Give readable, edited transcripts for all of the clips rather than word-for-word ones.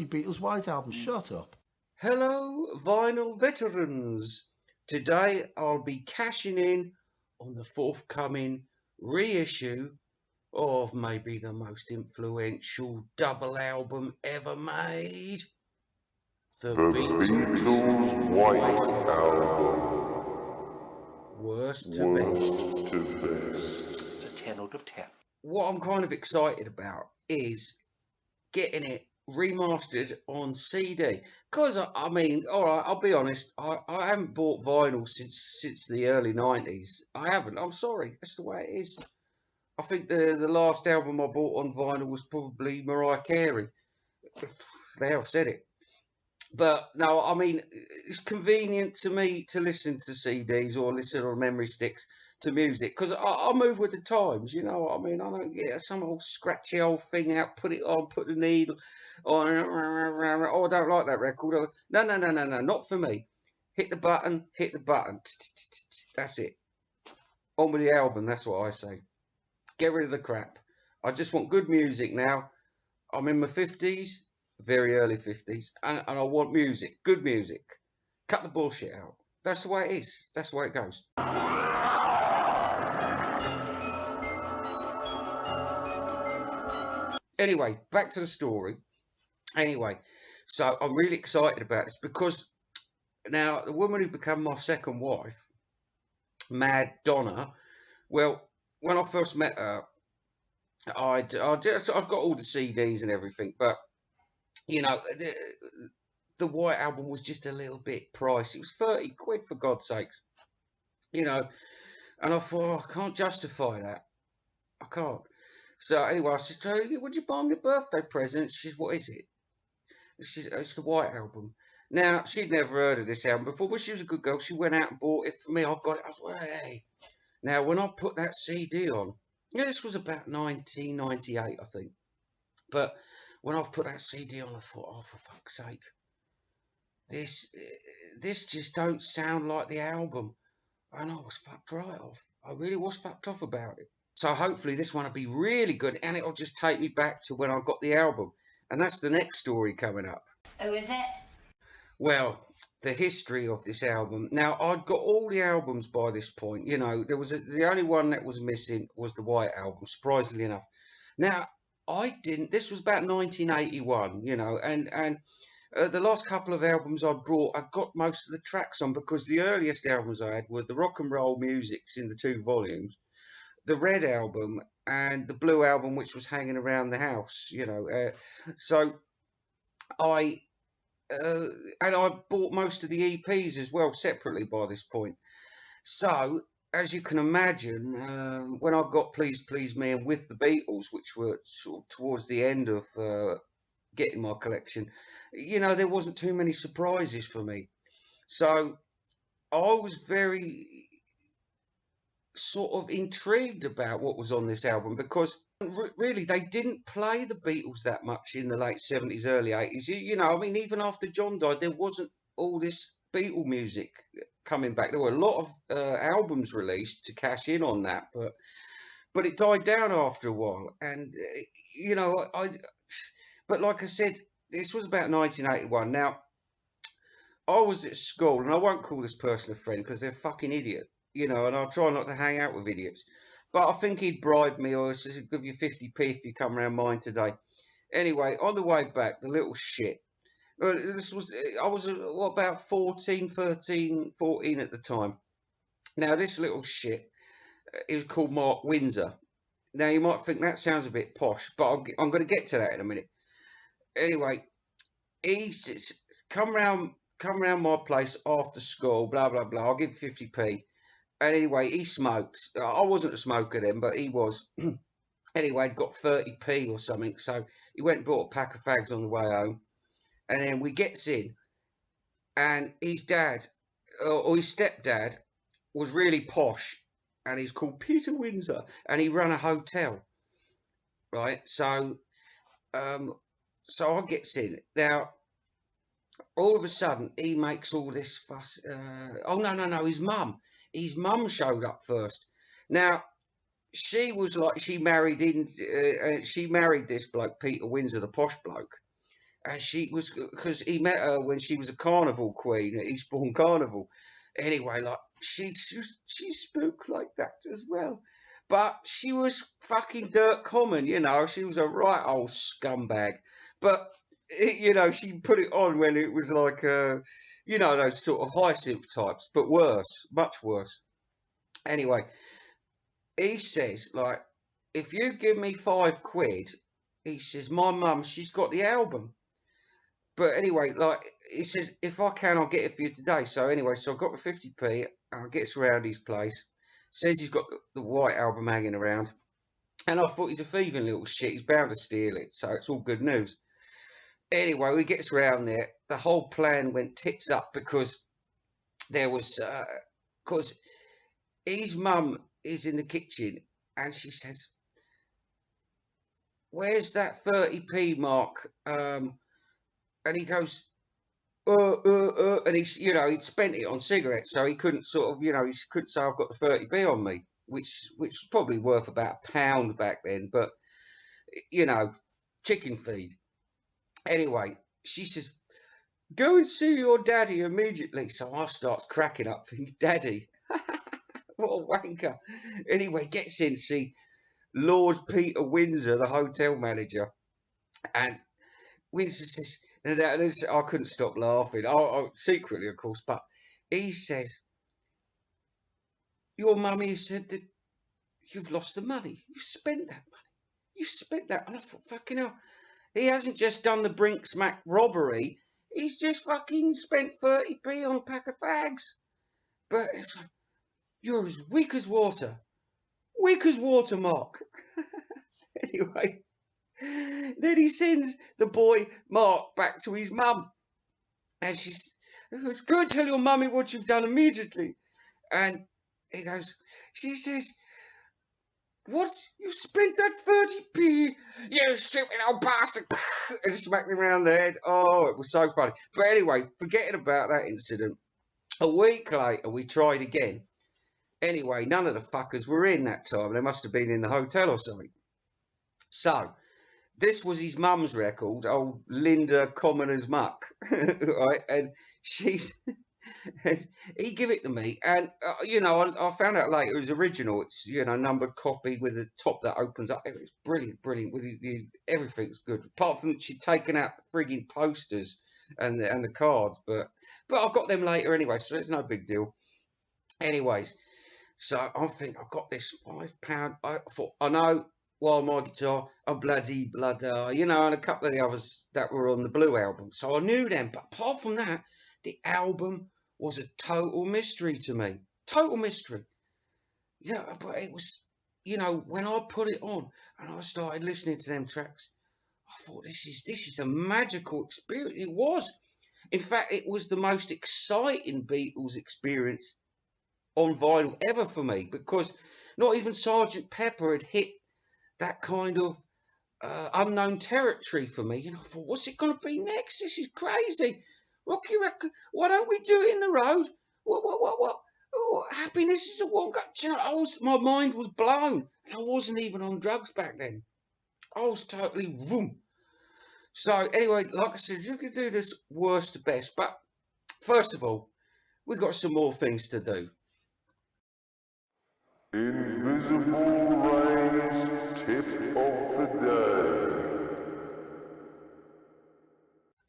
bloody Beatles White Album. Shut up. Hello, vinyl veterans. Today I'll be cashing in on the forthcoming reissue of maybe the most influential double album ever made. The Beatles White Album. Worst to best. It's a 10 out of 10. What I'm kind of excited about is getting it remastered on CD. Because, I mean, all right, I'll be honest, I haven't bought vinyl since the early 90s. I haven't. I'm sorry. That's the way it is. I think the last album I bought on vinyl was probably Mariah Carey. There, I've said it. But no, I mean, it's convenient to me to listen to CDs or listen on memory sticks to music because I move with the times, you know what I mean? I don't get some old scratchy old thing out, put it on, put the needle on. Oh, I don't like that record. No, not for me. Hit the button. That's it. On with the album, that's what I say. Get rid of the crap. I just want good music now. I'm in my 50s. Very early 50s, and I want music, good music. Cut the bullshit out. That's the way it is. That's the way it goes. Anyway, back to the story. Anyway, so I'm really excited about this because now the woman who became my second wife, Mad Donna, well, when I first met her, I've got all the CDs and everything, but you know, the White Album was just a little bit pricey. It was 30 quid, for God's sakes. You know, and I thought, I can't justify that. I can't. So anyway, I said, would you buy me a birthday present? She said, what is it? It's the White Album. Now, she'd never heard of this album before, but she was a good girl. She went out and bought it for me. I got it. I was like, hey. Now, when I put that CD on, this was about 1998, I think. But when I've put that CD on, I thought, oh, for fuck's sake, this just don't sound like the album. And I was fucked right off. I really was fucked off about it. So hopefully this one will be really good, and it'll just take me back to when I got the album. And that's the next story coming up. Oh, is it? Well, the history of this album. Now, I'd got all the albums by this point. You know, the only one that was missing was the White Album, surprisingly enough. Now, this was about 1981, you know, and the last couple of albums I brought, I got most of the tracks on because the earliest albums I had were the Rock and Roll Musics in the 2 volumes, the Red Album, and the Blue Album, which was hanging around the house, you know. So I bought most of the EPs as well separately by this point. So, as you can imagine, when I got Please Please Me and With the Beatles, which were sort of towards the end of getting my collection, you know, there wasn't too many surprises for me. So I was very sort of intrigued about what was on this album because really they didn't play the Beatles that much in the late 70s, early 80s. You know, I mean, even after John died, there wasn't all this Beatle music coming back. There were a lot of albums released to cash in on that, but it died down after a while. And you know, but like I said, this was about 1981. Now, I was at school, and I won't call this person a friend because they're a fucking idiot, you know, and I'll try not to hang out with idiots. But I think he'd bribe me or said, give you 50p if you come around mine today. Anyway, on the way back, the little shit. I was about 14 at the time. Now, this little shit, he was called Mark Windsor. Now, you might think that sounds a bit posh, but I'm going to get to that in a minute. Anyway, he says, come round my place after school, blah, blah, blah. I'll give you 50p. And anyway, he smoked. I wasn't a smoker then, but he was. Anyway, I'd got 30p or something. So he went and bought a pack of fags on the way home. And then we gets in, and his dad, or his stepdad, was really posh, and he's called Peter Windsor, and he ran a hotel, right? So I gets in. Now, all of a sudden, he makes all this fuss. Oh, no, his mum. His mum showed up first. Now, she was like, she married this bloke, Peter Windsor, the posh bloke. And she was, because he met her when she was a carnival queen at Eastbourne Carnival. Anyway, like she spoke like that as well, but she was fucking dirt common, you know. She was a right old scumbag, but you know, she put it on when it was like, you know, those sort of hyacinth types, but worse, much worse. Anyway, he says like, if you give me £5, he says my mum, she's got the album. But anyway, like he says, if I can, I'll get it for you today. So anyway, so I got the 50p. I gets around his place. Says he's got the white album hanging around. And I thought he's a thieving little shit. He's bound to steal it. So it's all good news. Anyway, he gets around there. The whole plan went tits up because there was, because his mum is in the kitchen and she says, where's that 30p, Mark? And he goes, and he's, you know, he'd spent it on cigarettes, so he couldn't sort of, you know, he couldn't say I've got the 30p on me, which was probably worth about £1 back then, but, you know, chicken feed. Anyway, she says, go and see your daddy immediately. So I starts cracking up thinking, daddy, what a wanker. Anyway, gets in to see Lord Peter Windsor, the hotel manager, and Windsor says, and I couldn't stop laughing. Secretly, of course, but he says, your mummy said that you've lost the money. You've spent that money. You've spent that. And I thought, fucking hell, he hasn't just done the Brinksmack robbery. He's just fucking spent 30p on a pack of fags. But it's like, you're as weak as water. Weak as water, Mark. Anyway. Then he sends the boy Mark back to his mum, and she goes, "Go and tell your mummy what you've done immediately." And he goes, she says, "What? You spent that 30p? You stupid old bastard!" And smacked him around the head. Oh, it was so funny. But anyway, forgetting about that incident, a week later we tried again. Anyway, none of the fuckers were in that time. They must have been in the hotel or something. So this was his mum's record, old Linda Common as Muck, right? And and he gave it to me, and you know, I found out later it was original. It's, you know, numbered copy with a top that opens up. It's brilliant, brilliant. With everything's good, apart from she'd taken out the frigging posters and the cards, but I got them later anyway, so it's no big deal. Anyways, so I think I've got this £5. I thought, I know. While my guitar, a bloody blood, you know, and a couple of the others that were on the Blue album. So I knew them, but apart from that, the album was a total mystery to me. Total mystery. Yeah, but it was, you know, when I put it on and I started listening to them tracks, I thought, this is a magical experience. It was. In fact, it was the most exciting Beatles experience on vinyl ever for me, because not even Sgt. Pepper had hit that kind of unknown territory for me. You know, I thought, what's it going to be next? This is crazy. Rocky record. Why don't we do it in the road? What? Happiness is a one. You know, my mind was blown, and I wasn't even on drugs back then. I was totally vroom. So anyway, like I said, you could do this worst to best, but first of all, we've got some more things to do. Invisible Ray's Tip of the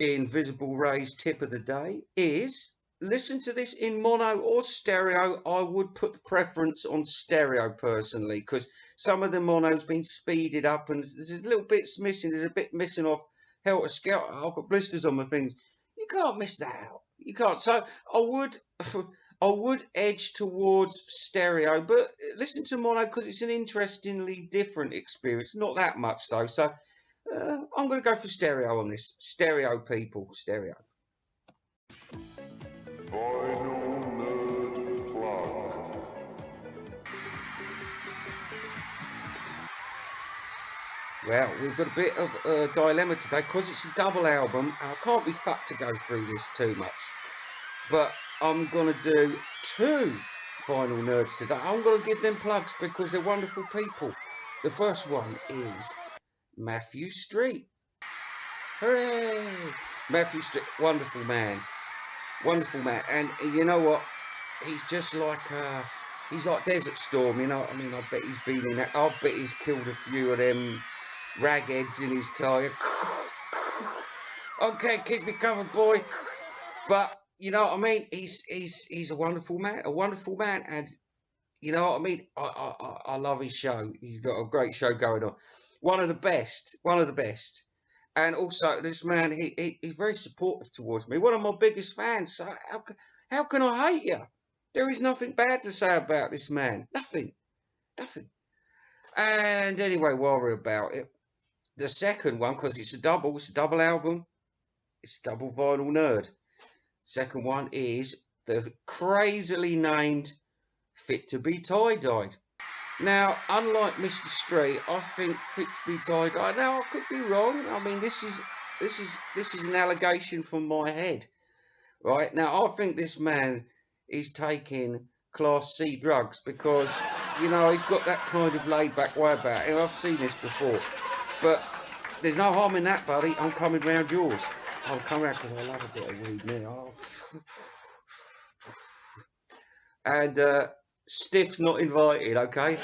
Day. Invisible Ray's Tip of the Day is, listen to this in mono or stereo. I would put the preference on stereo personally, because some of the mono's been speeded up and there's little bits missing. There's a bit missing off Helter Skelter. I've got blisters on my things. You can't miss that out. You can't. So I would edge towards stereo, but listen to mono because it's an interestingly different experience. Not that much though. So I'm going to go for stereo on this. Stereo, people. Stereo. Final Nerd Plug. Well, we've got a bit of a dilemma today because it's a double album. I can't be fucked to go through this too much. But I'm going to do 2 vinyl nerds today. I'm going to give them plugs because they're wonderful people. The first one is Matthew Street. Hooray! Matthew Street, wonderful man. Wonderful man. And you know what? He's just like he's like Desert Storm, you know what I mean? I bet he's been in that. I bet he's killed a few of them ragheads in his tyre. Okay, keep me covered, boy. But you know what I mean? He's a wonderful man, and you know what I mean? I love his show. He's got a great show going on. One of the best. And also, this man, he's very supportive towards me. One of my biggest fans. So how can I hate you? There is nothing bad to say about this man. Nothing. And anyway, while we're about it, the second one, because it's a double album. It's double vinyl nerd. Second one is the crazily named Fit to Be Tie-Dyed. Now, unlike Mr. Street, I think Fit to Be Tie-Dyed. Now, I could be wrong. I mean, this is an allegation from my head, right? Now, I think this man is taking Class C drugs because, you know, he's got that kind of laid-back way about him. I've seen this before, but there's no harm in that, buddy. I'm coming round yours. I'll come round because I love a bit of weed now. And Stiff's not invited, okay?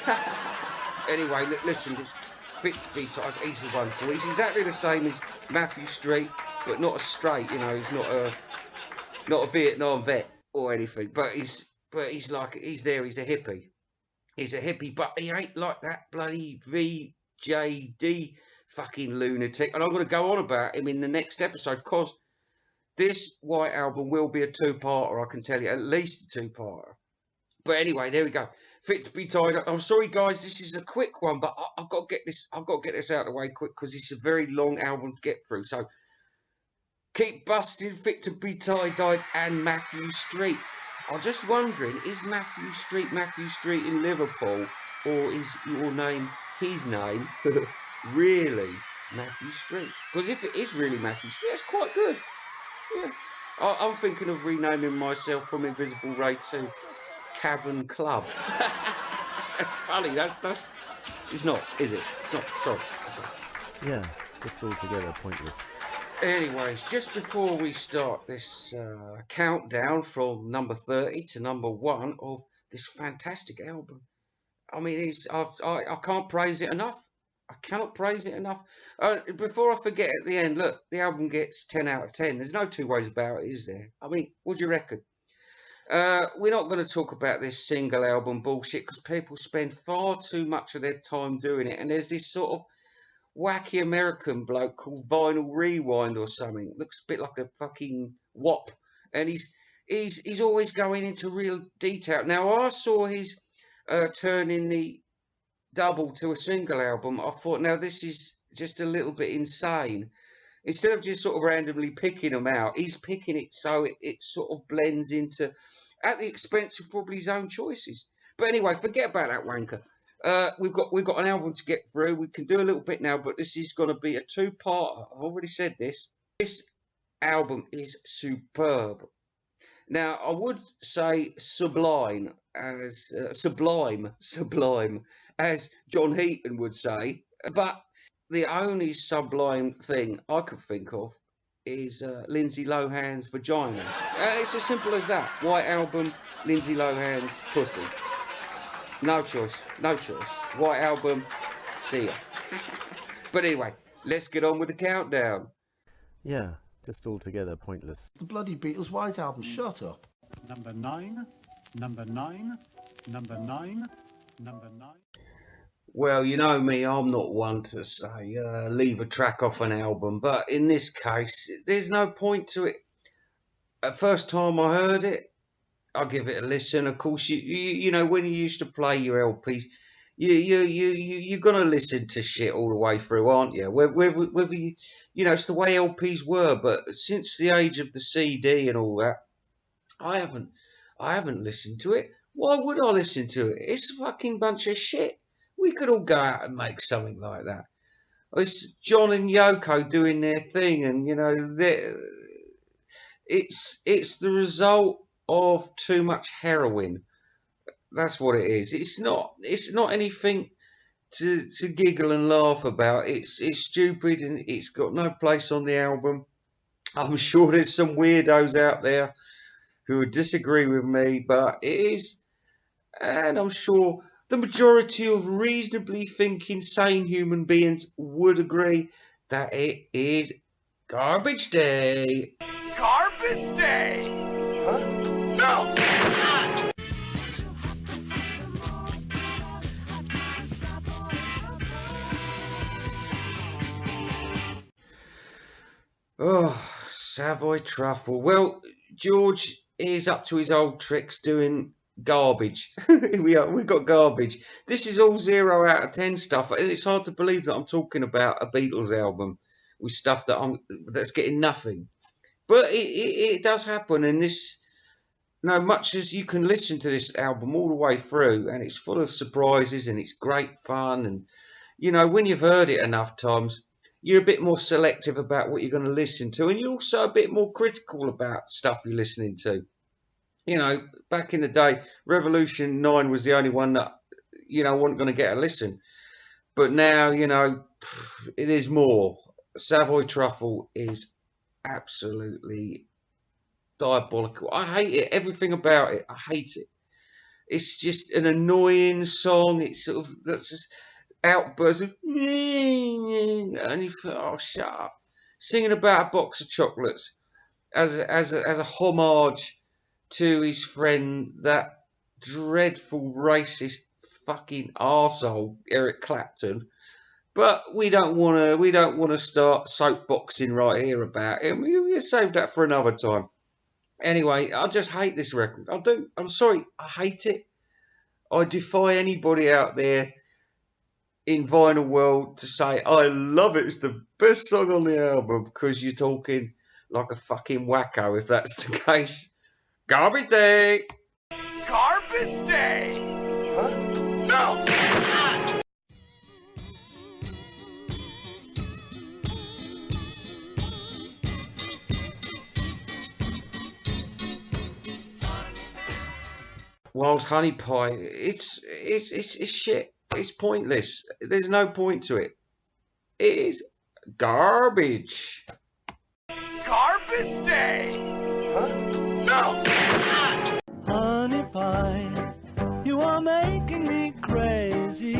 Anyway, listen, this Fit to Be Tied, he's wonderful. He's exactly the same as Matthew Street, but not a straight, you know, he's not a Vietnam vet or anything, but he's like, he's there, he's a hippie. He's a hippie, but he ain't like that bloody VJD fucking lunatic. And I'm going to go on about him in the next episode, because this White Album will be a two-parter, I can tell you, at least a two-parter. But anyway, there we go. Fit to Be Tied. I'm sorry, guys, this is a quick one, but I've got to get this. I've got to get this out of the way quick because it's a very long album to get through. So keep busting Fit to Be Tie-Dyed and Matthew Street. I'm just wondering, is Matthew Street in Liverpool, or is your name his name really Matthew Street? Because if it is really Matthew Street, that's quite good. Yeah, I'm thinking of renaming myself from Invisible Ray to Cavern Club. That's funny. That's it's not, is it? It's not. Sorry. Okay. Yeah, just altogether pointless. Anyways, just before we start this countdown from number 30 to number 1 of this fantastic album, I mean, I can't praise it enough. I cannot praise it enough. Before I forget at the end, look, the album gets 10 out of 10. There's no two ways about it, is there? I mean, what do you reckon? We're not going to talk about this single album bullshit because people spend far too much of their time doing it. And there's this sort of wacky American bloke called Vinyl Rewind or something. Looks a bit like a fucking wop. And he's always going into real detail. Now, I saw his turning the double to a single album. I thought, now this is just a little bit insane. Instead of just sort of randomly picking them out, he's picking it so it sort of blends into, at the expense of probably his own choices. But anyway, forget about that wanker. We've got an album to get through. We can do a little bit now, but this is going to be a two-parter. I've already said this. This album is superb. Now, I would say sublime, as John Heaton would say, but the only sublime thing I could think of is Lindsay Lohan's vagina. It's as simple as that. White Album, Lindsay Lohan's pussy. No choice. White Album, see ya. But anyway, let's get on with the countdown. Yeah, just altogether pointless. The bloody Beatles White Album, shut up. Number 9, number 9, number 9, number 9. Well, you know me, I'm not one to say leave a track off an album, but in this case, there's no point to it. At first time I heard it, I'll give it a listen. Of course, you know, when you used to play your LPs, you're gonna listen to shit all the way through, aren't you? Whether you know, it's the way LPs were. But since the age of the CD and all that, I haven't listened to it. Why would I listen to it? It's a fucking bunch of shit. We could all go out and make something like that. It's John and Yoko doing their thing, and you know, it's the result of too much heroin. That's what it is. It's not anything to giggle and laugh about. It's stupid and it's got no place on the album. I'm sure there's some weirdos out there who would disagree with me, but it is, and I'm sure the majority of reasonably thinking, sane human beings would agree that it is Garbage Day. Garbage Day! Huh? No! Oh, Savoy Truffle. Well, George is up to his old tricks doing garbage. we got garbage. This is all 0 out of 10 stuff. And it's hard to believe that I'm talking about a Beatles album with stuff that's getting nothing. But it does happen, and this, no, much as you can listen to this album all the way through, and it's full of surprises, and it's great fun, and when you've heard it enough times, you're a bit more selective about what you're going to listen to, and you're also a bit more critical about stuff you're listening to. Back in the day, Revolution 9 was the only one that wasn't going to get a listen, but now there's more. Savoy Truffle is absolutely diabolical. I hate it. Everything about it, I hate it. It's just an annoying song. It's sort of that's just outbursts of and you think, oh, shut up. Singing about a box of chocolates as a homage to his friend, that dreadful racist fucking arsehole Eric Clapton. But we don't want to start soapboxing right here about him. We'll save that for another time. Anyway, I just hate this record. I do. I'm sorry. I hate it. I defy anybody out there in vinyl world to say, I love it. It's the best song on the album, because you're talking like a fucking wacko if that's the case. Garbage Day! Garbage Day! Huh? No! Wild Honey Pie, it's shit. It's pointless. There's no point to it. It is garbage. Garbage Day! Huh? No! Honey pie, you are making me crazy.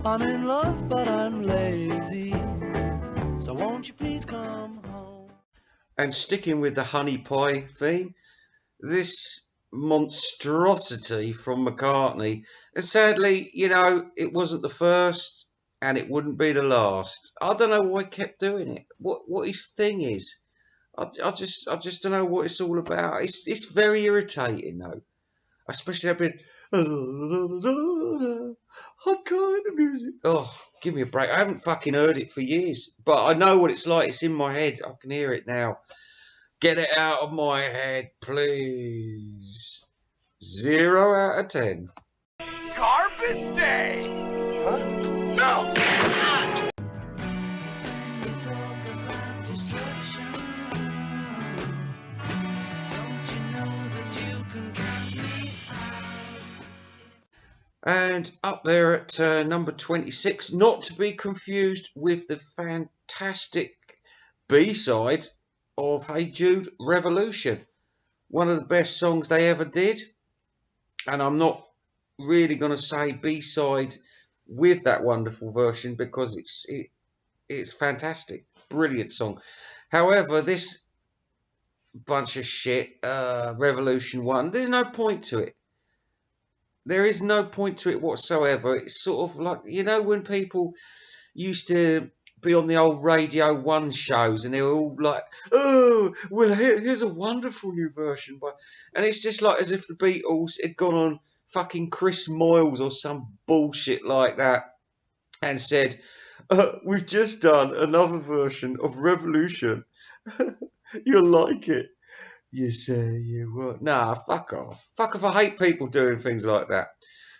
I'm in love, but I'm lazy. So won't you please come home? And sticking with the honey pie theme, this monstrosity from McCartney, and sadly, it wasn't the first, and it wouldn't be the last. I don't know why he kept doing it. What his thing is, I just don't know what it's all about. It's very irritating though, especially that bit. What kind of music? Oh, give me a break. I haven't fucking heard it for years, but I know what it's like. It's in my head. I can hear it now. Get it out of my head, please. 0 out of 10. Garbage Day! Huh? No! And up there at number 26, not to be confused with the fantastic B-side of Hey Jude, Revolution. One of the best songs they ever did. And I'm not really going to say B-side with that wonderful version, because it's fantastic. Brilliant song. However, this bunch of shit, Revolution 1, there's no point to it. There is no point to it whatsoever. It's sort of like, when people used to be on the old Radio 1 shows and they were all like, oh, well, here's a wonderful new version. And it's just like as if the Beatles had gone on fucking Chris Moyles or some bullshit like that and said, we've just done another version of Revolution. You'll like it. You say you will. Nah, fuck off. Fuck off. I hate people doing things like that.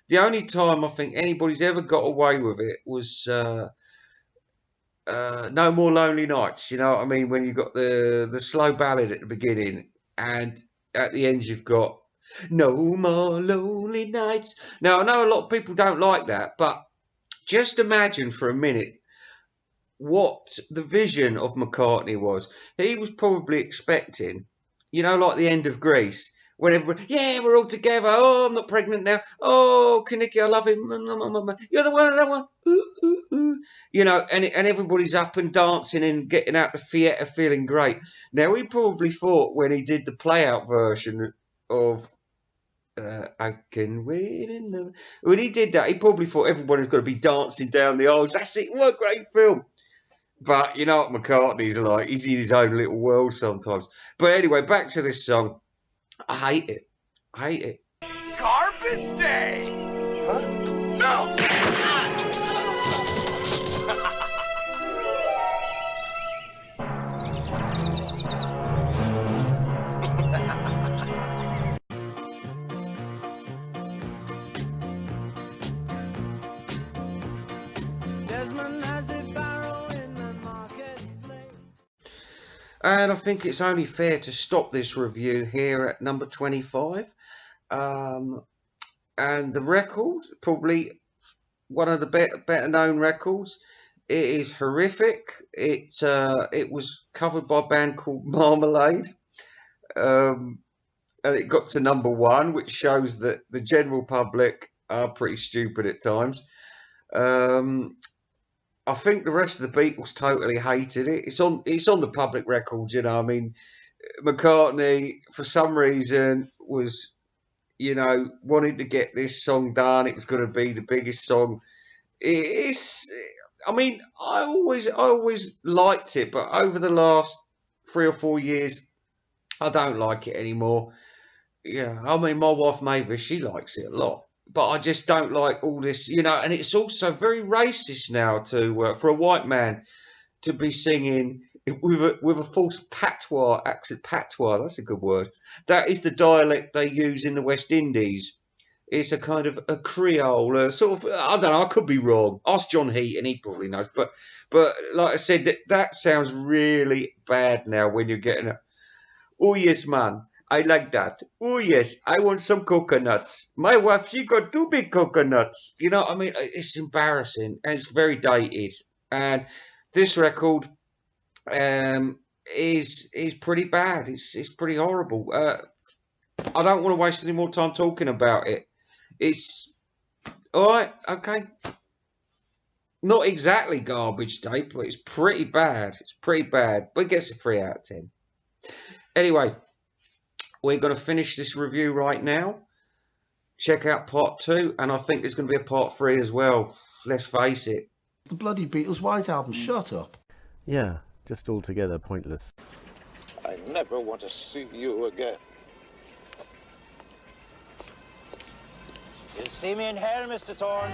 The only time I think anybody's ever got away with it was No More Lonely Nights. You know what I mean? When you've got the slow ballad at the beginning, and at the end you've got No More Lonely Nights. Now, I know a lot of people don't like that, but Just imagine for a minute what the vision of McCartney was. He was probably expecting, you know, like the end of Grease, when everybody, yeah, we're all together. Oh, I'm not pregnant now. Oh, Kaniki, I love him. You're the one, that one. Ooh, ooh, ooh. You know, and everybody's up and dancing and getting out the theatre feeling great. Now, he probably thought when he did the play-out version of I can wait in the... When he did that, he probably thought everybody's got to be dancing down the aisles. That's it. What a great film. But you know what McCartney's like. He's in his own little world sometimes. But anyway, back to this song. I hate it. I hate it. Garbage day. Huh? No. And I think it's only fair to stop this review here at number 25. And the record, probably one of the better known records. It is horrific. It was covered by a band called Marmalade. And it got to number 1, which shows that the general public are pretty stupid at times. I think the rest of the Beatles totally hated it. It's on the public record, you know. I mean, McCartney, for some reason, was, you know, wanting to get this song done. It was going to be the biggest song. I mean, I always liked it, but over the last 3 or 4 years, I don't like it anymore. Yeah, I mean, my wife Mavis, she likes it a lot. But I just don't like all this, you know, and it's also very racist now to for a white man to be singing with a false patois accent. Patois, that's a good word. That is the dialect they use in the West Indies. It's a kind of a Creole, sort of. I don't know. I could be wrong. Ask John Heaton, he probably knows. But like I said, that sounds really bad now when you're getting a. Oh yes, man. I like that. Oh, yes, I want some coconuts. My wife, she got 2 big coconuts. You know, I mean, it's embarrassing. And it's very dated. And this record is pretty bad. It's pretty horrible. I don't want to waste any more time talking about it. It's... All right, okay. Not exactly garbage day, but it's pretty bad. It's pretty bad. But it gets a 3 out of 10. Anyway... We're going to finish this review right now. Check out part 2, and I think there's going to be a part 3 as well. Let's face it. The bloody Beatles White Album, shut up. Yeah, just altogether pointless. I never want to see you again. You'll see me in hell, Mr. Thorne.